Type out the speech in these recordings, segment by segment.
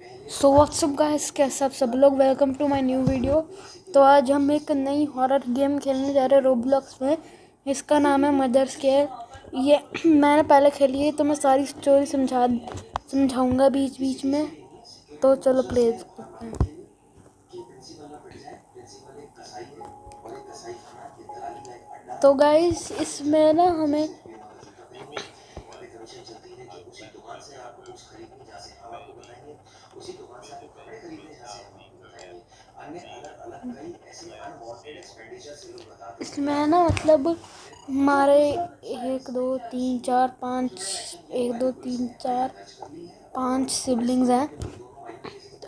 So what's up guys, कैसे आप सब लोग। Welcome to my new video. तो आज हम एक नई हॉरर गेम खेलने जा रहे हैं रोब्लॉक्स में। इसका नाम है मदर्स केयर। ये मैंने पहले खेली है, तो मैं सारी स्टोरी समझाऊंगा बीच बीच में। तो चलो प्ले करते हैं। तो गाइस इसमें ना हमें इसमें ना मतलब हमारे 1 2 3 4 5 सिबलिंग्स हैं।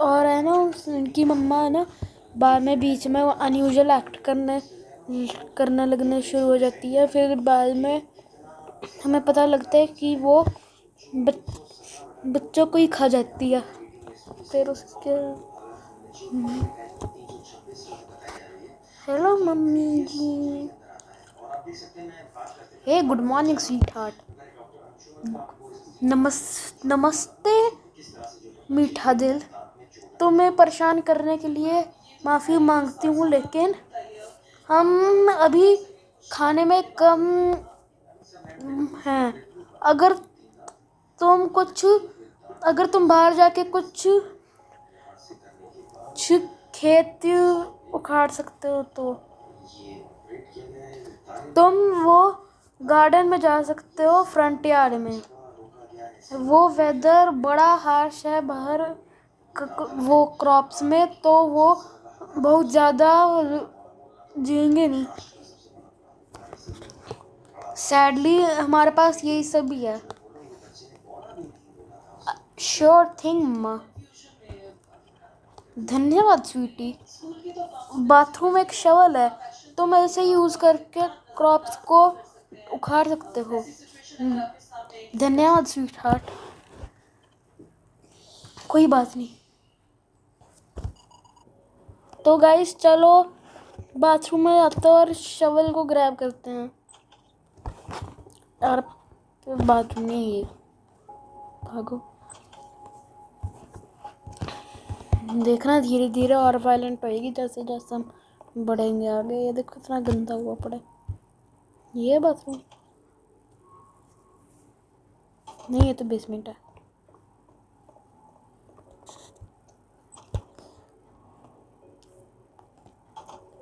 और है ना उनकी मम्मा है ना बाद में बीच में वो अनयूजुअल एक्ट करने लगने शुरू हो जाती है। फिर बाद में हमें पता लगता है कि वो बच्चों को ही खा जाती है। फिर उसके हेलो मम्मी जी। हे गुड मॉर्निंग स्वीट हार्ट। नमस्ते मीठा दिल। तुम्हें परेशान करने के लिए माफ़ी मांगती हूँ, लेकिन हम अभी खाने में कम हैं। अगर अगर तुम बाहर जाके कुछ खेत उखाड़ सकते हो तो तुम वो गार्डन में जा सकते हो, फ्रंट यार्ड में। वो वेदर बड़ा हार्श है बाहर वो क्रॉप्स में, तो वो बहुत ज़्यादा जिएंगे नहीं। सैडली हमारे पास यही सब ही है। श्योर थिंग माँ। धन्यवाद स्वीटी। बाथरूम एक शवल है, तुम ऐसे यूज करके क्रॉप्स को उखाड़ सकते हो। धन्यवाद स्वीट हार्ट। कोई बात नहीं। तो गाइस चलो बाथरूम में जाते हैं और शवल को ग्रैब करते हैं। और बाथरूम में ही भागो। देखना धीरे धीरे और वायलेंट होएगी जैसे जैसे हम बढ़ेंगे आगे। ये देखो कितना गंदा हुआ पड़ा है। ये बाथरूम नहीं, ये तो बेसमेंट है।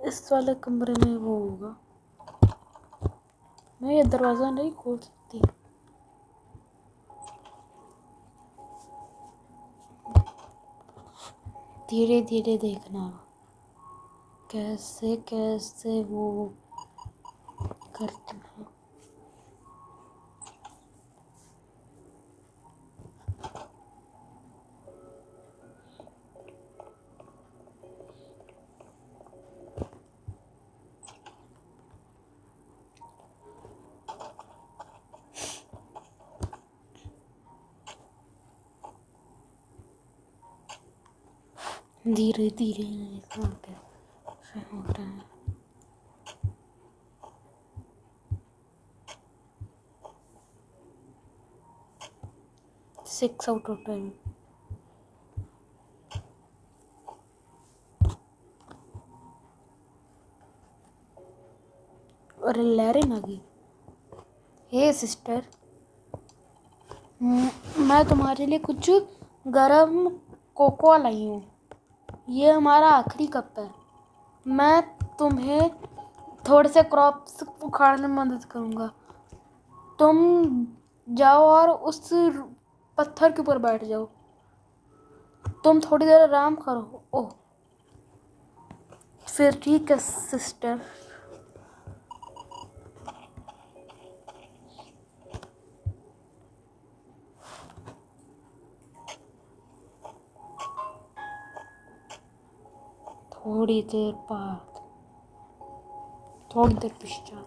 इस वाले कमरे में वो होगा। मैं ये दरवाजा नहीं खोल सकती। धीरे धीरे देखना कैसे कैसे वो करते हैं। धीरे धीरे देखना कैसे होता है। 6 आउट ऑफ 10। और लहरें आ गई। हे सिस्टर, मैं तुम्हारे लिए कुछ गरम कोको लाई हूँ। ये हमारा आखिरी कप है। मैं तुम्हें थोड़े से क्रॉप्स उखाड़ने में मदद करूँगा। तुम जाओ और उस पत्थर के ऊपर बैठ जाओ। तुम थोड़ी देर आराम करो। ओह फिर ठीक है सिस्टर। थोड़ी देर पश्चात।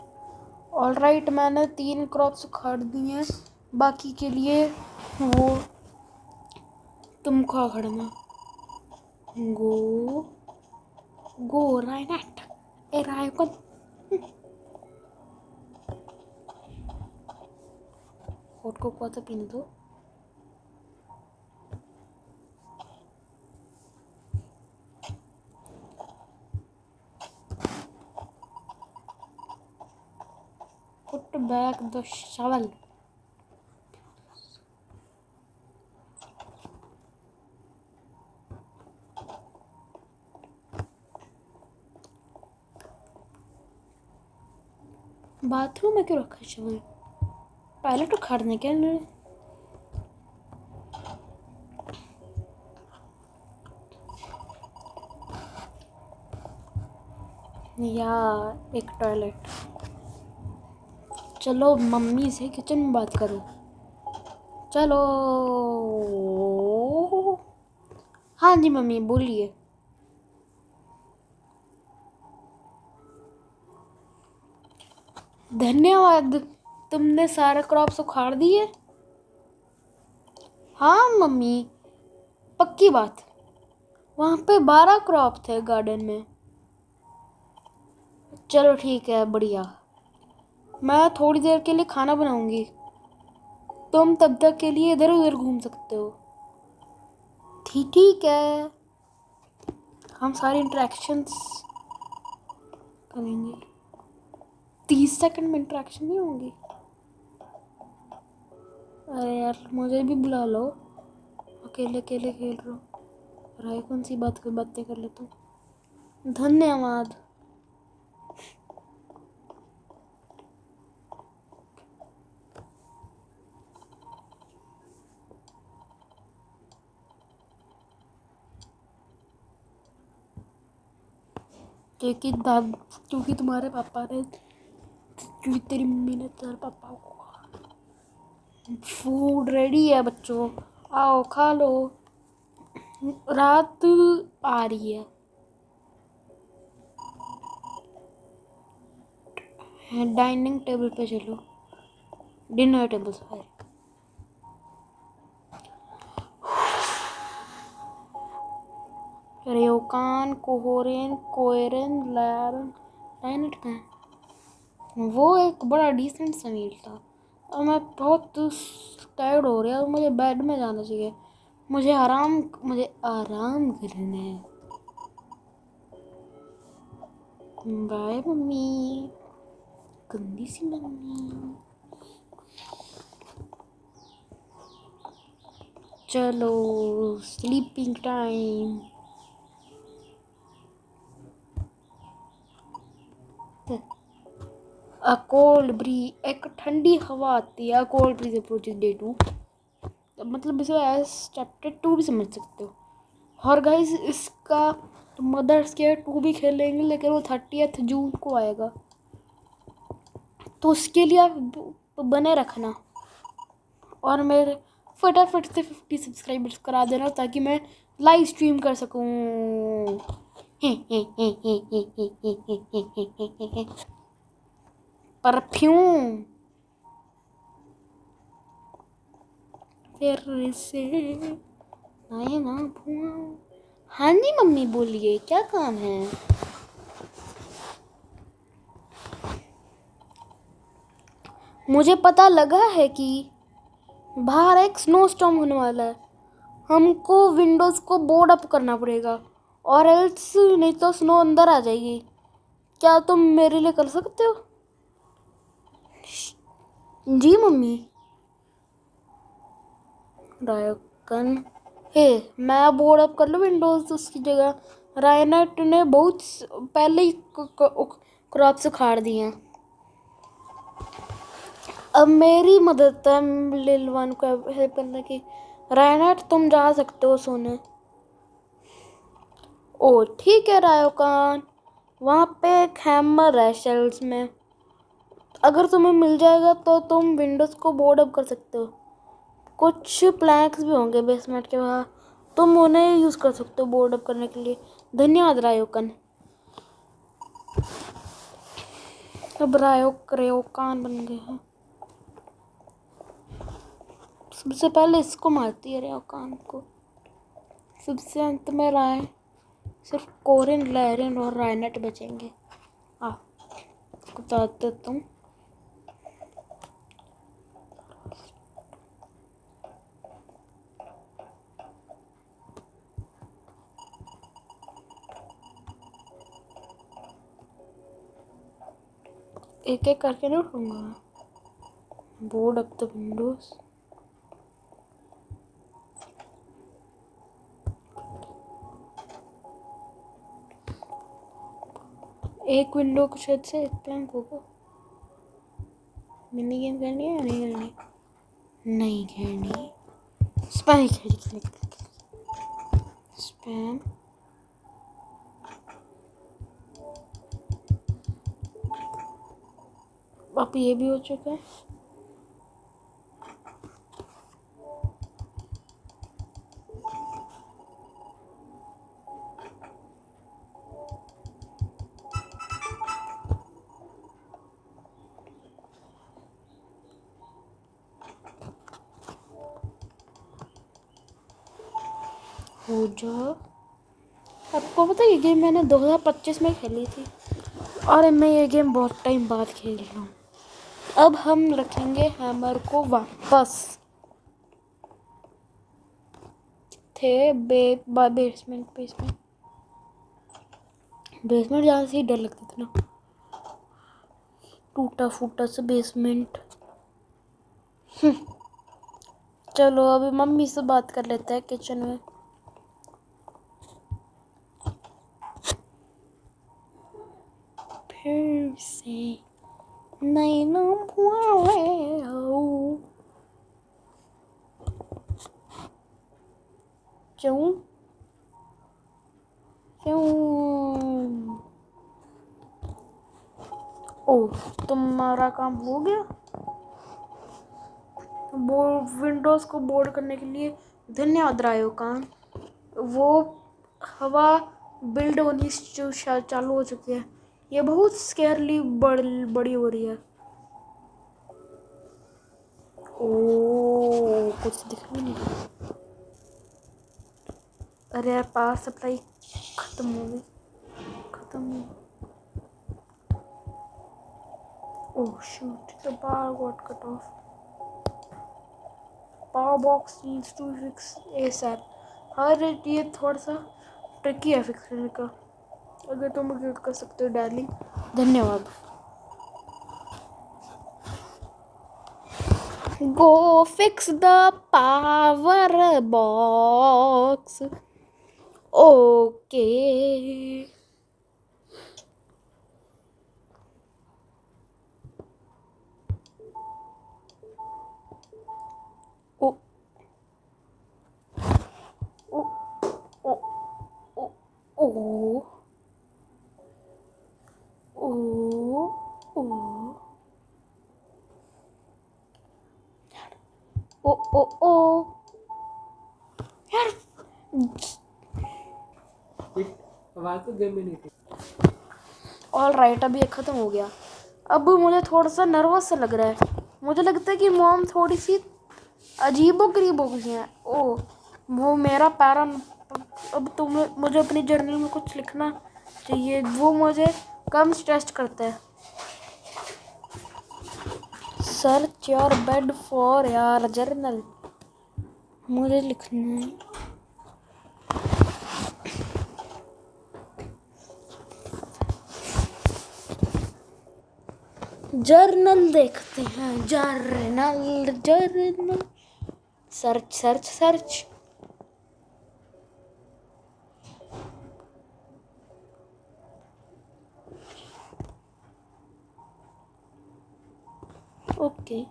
ऑलराइट, मैंने 3 क्रॉप्स उखाड़ दिए हैं। बाकी के लिए वो तुम उखाड़ना। गो गो राइनेट ए रायकन। और को पीने दो। put back the shovel. Bathroom में क्यों रखा है शवल? पहले तो खड़ने के लिए या एक टॉयलेट। चलो मम्मी से किचन में बात करो। चलो। हाँ जी मम्मी बोलिए। धन्यवाद, तुमने सारे क्रॉप्स उखाड़ दिए। हाँ मम्मी पक्की बात। वहाँ पे 12 क्रॉप थे गार्डन में। चलो ठीक है, बढ़िया। मैं थोड़ी देर के लिए खाना बनाऊंगी, तुम तब तक के लिए इधर उधर घूम सकते हो। ठीक है, हम सारे इंटरेक्शंस करेंगे। 30 सेकंड में इंटरेक्शन नहीं होंगी। अरे यार मुझे भी बुला लो, अकेले अकेले खेल रहा हूँ। राय कौन सी बातें कर लेता हूँ। धन्यवाद। क्योंकि तुम्हारे पापा ने, क्योंकि तेरी मम्मी ने तेरे पापा को। फूड रेडी है बच्चों, आओ खा लो। रात आ रही है। डाइनिंग टेबल पे चलो, डिनर टेबल पर। रेयोकान कोहोरेन कोएरन लैरन लाइनट का वो एक बड़ा डिसेंट सा मील था। और मैं बहुत टायर्ड हो रहा हूँ, मुझे बेड में जाना चाहिए। मुझे आराम करना है। बाय मम्मी, गंदी सी मम्मी। चलो स्लीपिंग टाइम। अ कोल्ड ब्री, एक ठंडी हवा आती है। कोल्ड ब्रीज अप्रोचेस डे 2, मतलब इसे एज चैप्टर 2 भी समझ सकते हो। और गाइस इसका मदर्स केयर 2 भी खेलेंगे, लेकिन वो 30 जून को आएगा, तो उसके लिए आप बने रखना। और मेरे फटाफट से 50 सब्सक्राइबर्स करा देना, ताकि मैं लाइव स्ट्रीम कर सकूं। परफ्यूम फिर से आए ना। हाँ जी मम्मी बोलिए, क्या काम है। मुझे पता लगा है कि बाहर एक स्नो स्टॉर्म होने वाला है। हमको विंडोज को बोर्ड अप करना पड़ेगा, और एल्स नहीं तो स्नो अंदर आ जाएगी। क्या तुम मेरे लिए कर सकते हो। जी मम्मी। रायकन, हे मैं बोर्ड अप कर लूँ विंडोज उसकी जगह। रायनेट ने बहुत पहले ही क्रॉप्स उखाड़ दिए हैं। अब मेरी मदद है लिल वन को हेल्प करने की। रायनेट तुम जा सकते हो सोने। ओ ठीक है रायोकान, वहाँ पे एक हैमर है शेल्स में, अगर तुम्हें मिल जाएगा तो तुम विंडोज को बोर्ड अप कर सकते हो। कुछ प्लैंक्स भी होंगे बेसमेंट के वहाँ, तुम उन्हें यूज़ कर सकते हो बोर्ड अप करने के लिए। धन्यवाद रायोकन। अब रेयोकान बन गए हैं। सबसे पहले इसको मारती है रेयोकान को, सबसे अंत में राय सिर्फ कोरिन लैरिन और रायनेट बचेंगे। बता देता हूँ। एक एक करके नहीं उठूंगा। Board up the windows. एक विंडो को शायद से ब्लैंक होगा। मिनी गेम खेलनी है या नहीं खेलनी? नहीं खेलनी। स्पैम खेलनी। स्पैम अब ये भी हो चुका है। हो जा। आपको पता है ये गेम मैंने 2025 में खेली थी और मैं ये गेम बहुत टाइम बाद खेल रहा हूँ। अब हम रखेंगे हैमर को वापस। थे बेसमेंट बेसमेंट बेसमेंट जाने से ही डर लगता था ना। टूटा फूटा सा बेसमेंट। चलो अभी मम्मी से बात कर लेते हैं किचन में। फिर से नहीं ना क्यों क्यों? ओह तुम्हारा काम हो गया। विंडोज को बोर्ड करने के लिए धन्यवाद रायोकान। वो हवा बिल्ड होनी चालू हो चुकी है। ये बहुत स्केरली बड़ी हो रही है। ओ कुछ दिख भी नहीं। अरे यार पावर सप्लाई खत्म हो गई। Oh shoot the power got cut off. Power box needs to fix ASAP. हर ये थोड़ा सा ट्रिकी है फिक्स करने का। अगर तुम मुझे कर सकते हो डार्लिंग धन्यवाद। Go fix the power box. Okay ओ ओ ओ ओ ओ ओ ओ ओ ओ यार आवाज तो गेम में नहीं थी। ऑल राइट अभी ख़त्म हो गया। अब मुझे थोड़ा सा नर्वस सा लग रहा है। मुझे लगता है कि मॉम थोड़ी सी अजीबो गरीब हो गई हैं। ओह वो मेरा पैरा। अब तुम्हें मुझे अपनी जर्नल में कुछ लिखना चाहिए। वो मुझे कम स्ट्रेस करता है। सर्च योर बेड फॉर यार जर्नल। मुझे लिखना है। जर्नल देखते हैं। Journal journal search search search. Okay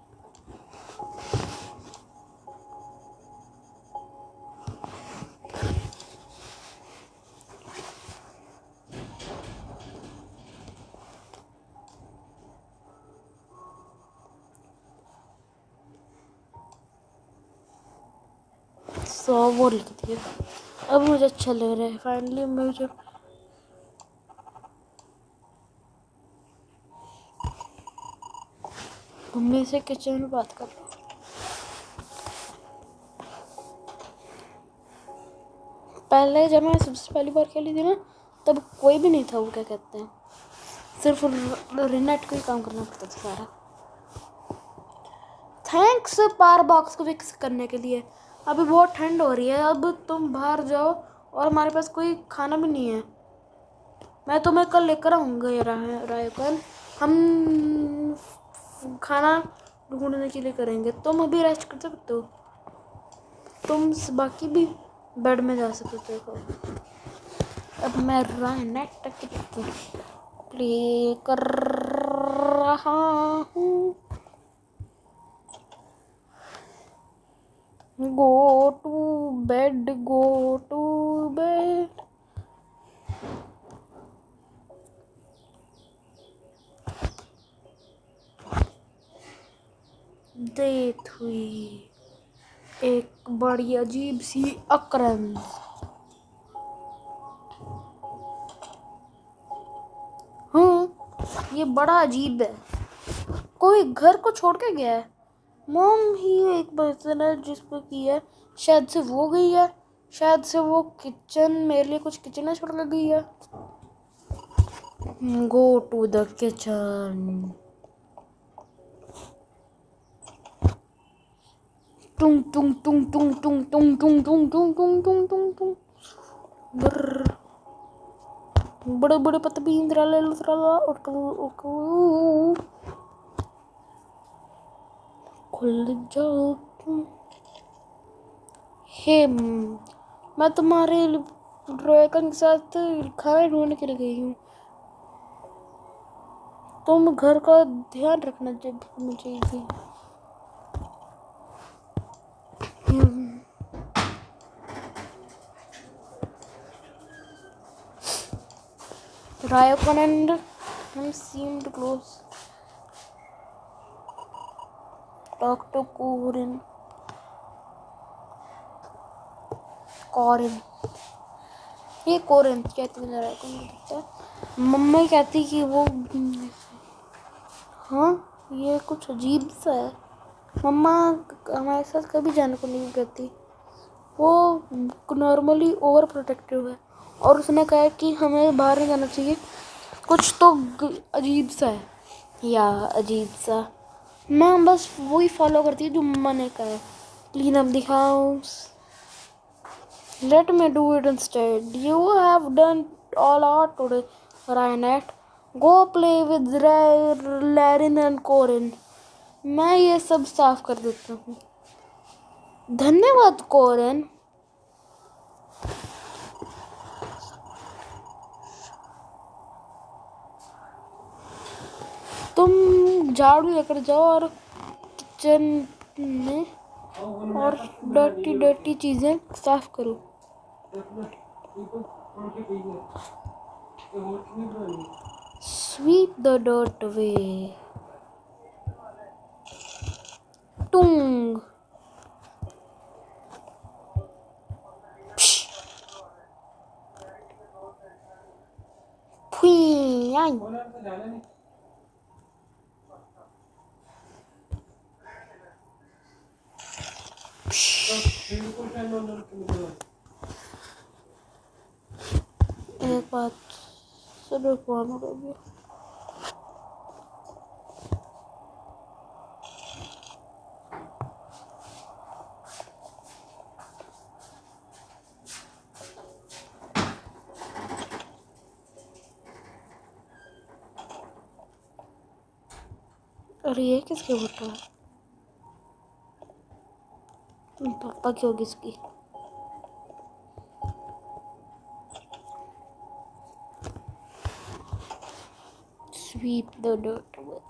वो लिख दिया। अब मुझे अच्छा लग रहा है फाइनली। मुझे मम्मी से किचन में बात कर रहा हूँ। पहले जब मैं सबसे पहली बार खेली थी ना तब कोई भी नहीं था। वो क्या कहते हैं सिर्फ रिनेट को ही काम करना पड़ता था सारा। थैंक्स पावर बॉक्स को फिक्स करने के लिए। अभी बहुत ठंड हो रही है। अब तुम बाहर जाओ और हमारे पास कोई खाना भी नहीं है। मैं तुम्हें कल लेकर आऊँगा रायकन। हम खाना ढूंढने के लिए करेंगे। तुम अभी रेस्ट कर सकते हो, तुम बाकी भी बेड में जा सकते हो। अब मैं रायनेट प्ले कर रहा हूँ। Go to bed, go to bed. Death हुई एक बड़ी अजीब सी अक्रंस। ये बड़ा अजीब है। कोई घर को छोड़ के गया है। मॉम ही एक पर्सन है जिस पर की है, शायद से वो गई है, शायद से वो किचन मेरे लिए कुछ किचन छोड़ के गई है। Go to the kitchen. टुंग टुंग टुंग टुंग टुंग टुंग टुंग टुंग टुंग टुंग टुंग टुंग टुंग। बड़े बड़े पतबीन खुल जाओ तुम। हे मैं तुम्हारे ड्रैगन के साथ खाना ढूंढने के लिए गई हूँ। तुम घर का ध्यान रखना चाहिए। Raycon and him seemed close. Talk to Corin. ये कोरिन कहती है रायकॉन को दिखता है। मम्मी कहती कि वो हाँ ये कुछ अजीब सा है। मम्मा हमारे साथ कभी जाने को नहीं कहती। वो नॉर्मली ओवर प्रोटेक्टिव है और उसने कहा कि हमें बाहर नहीं जाना चाहिए। कुछ तो अजीब सा है या अजीब सा। मैं बस वही फॉलो करती हूँ जो मम्मा ने कहा है। Clean up the house. Let me do it instead. You have done a lot today, Ryanet. Go play with Larin and Corin. मैं ये सब साफ कर देता हूँ। धन्यवाद कोरिन। तुम झाड़ू लेकर जाओ और किचन में और डर्टी चीजें साफ करो। Sweep the dirt away. Tung. Pui. एक बात सुनो कौन हो गया। अरे ये किसके फोटो है? पापा की होगी इसकी। Sweep the dirt away.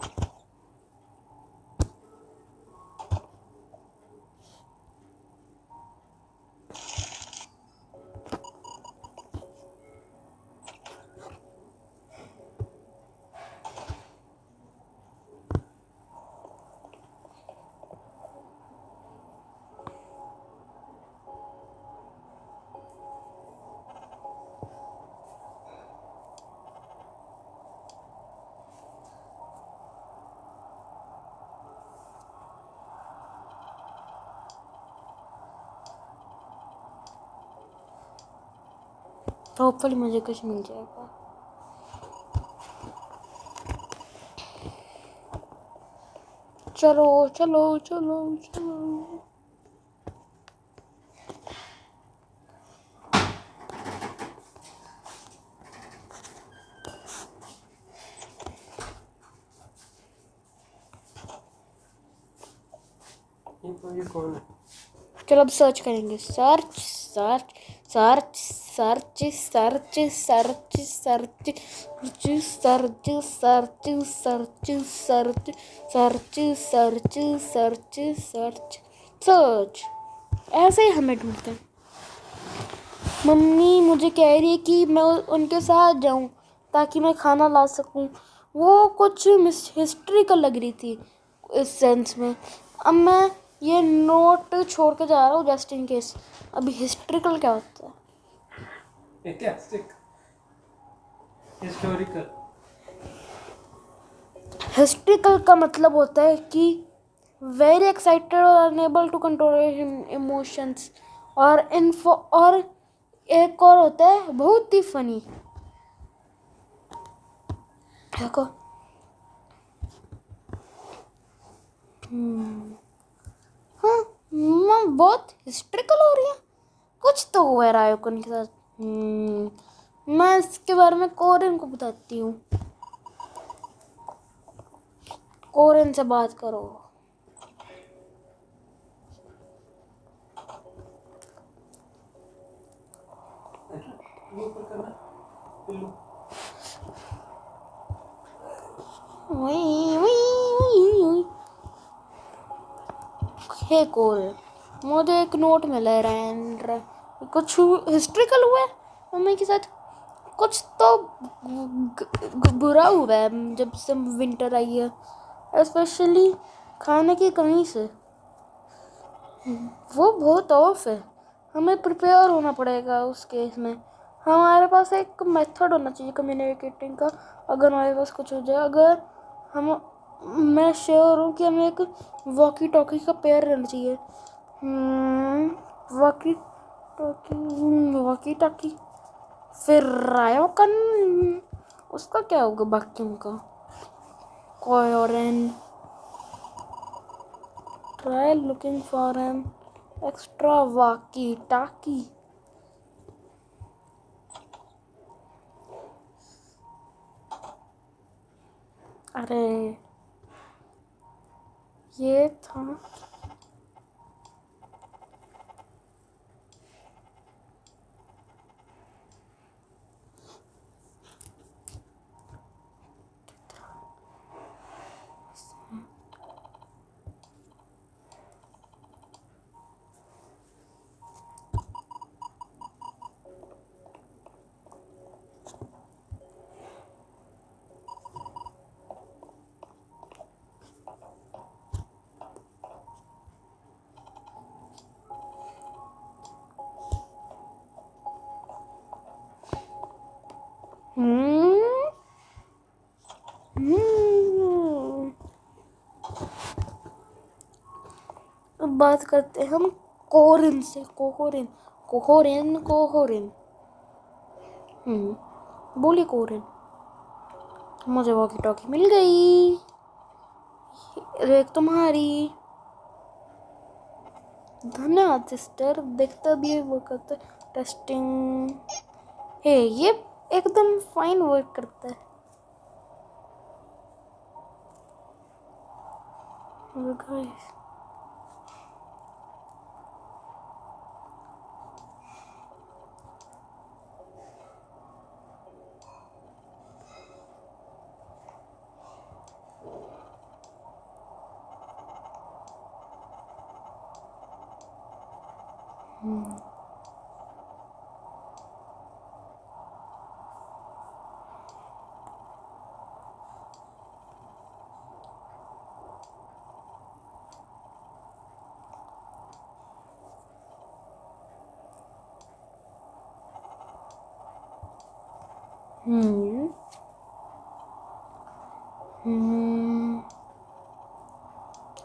Hopefully मुझे कुछ मिल जाएगा। चलो चलो चलो चलो। ये कौन है? चलो अब सर्च करेंगे। Search search search search search search search search search search search search search search search search. ऐसे ही हमें ढूंढते हैं। मम्मी मुझे कह रही है कि मैं उनके साथ जाऊं ताकि मैं खाना ला सकूं। वो कुछ हिस्ट्री का लग रही थी इस सेंस में। अब मैं ये नोट छोड़ के जा रहा हूँ जस्ट इन केस। अभी हिस्ट्रिकल क्या होता है? ऐतिहासिक, हिस्टोरिकल। हिस्ट्रिकल का मतलब होता है कि वेरी एक्साइटेड और अनएबल टू कंट्रोल इमोशंस। और इन्फो और एक और होता है बहुत ही फनी। देखो हाँ मैं बहुत हिस्ट्रिकल हो रही है। कुछ तो हुआ रायोकुन के साथ। मैं इसके बारे में कोरिन को बताती हूँ। कोरिन से बात करो। वो ऊपर करना पिल्लू। हे कोरिन, मुझे एक नोट मिला है रैंड कुछ हिस्ट्रिकल हुआ है मम्मी के साथ। कुछ तो बुरा हुआ है जब से विंटर आई है, स्पेशली खाने की कमी से। वो बहुत ऑफ है। हमें प्रिपेयर होना पड़ेगा उस केस में। हमारे पास एक मेथड होना चाहिए कम्युनिकेटिंग का। अगर हमारे पास कुछ हो जाए, अगर हम मैं श्योर हूँ कि हमें एक वॉकी टॉकी का पेयर रहना चाहिए। Walkie talkie walkie talkie. फिर रायोकन, उसका क्या होगा बाकी उनका? कोयोरेन। Try looking for an extra walkie-talkie. अरे ये था। अब बात करते हैं हम कोरिन से। कोहोरिन कोहोरिन कोहोरिन। बोली कोरिन। मुझे वॉकी टॉकी मिल गई। एक तुम्हारी। धन्यवाद सिस्टर। देखता भी है वो करता टेस्टिंग। हे ये एकदम फाइन वर्क करता है। गाइस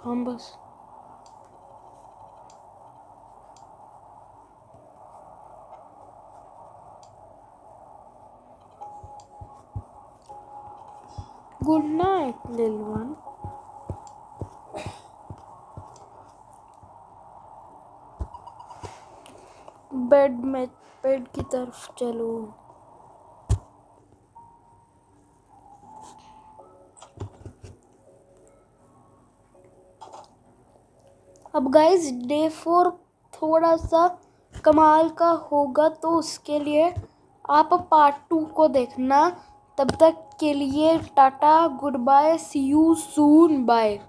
हम बस गुड नाइट लिल वन। बेड की तरफ चलो। अब गाइस डे 4 थोड़ा सा कमाल का होगा, तो उसके लिए आप पार्ट 2 को देखना। तब तक के लिए tata, goodbye, see you soon, bye.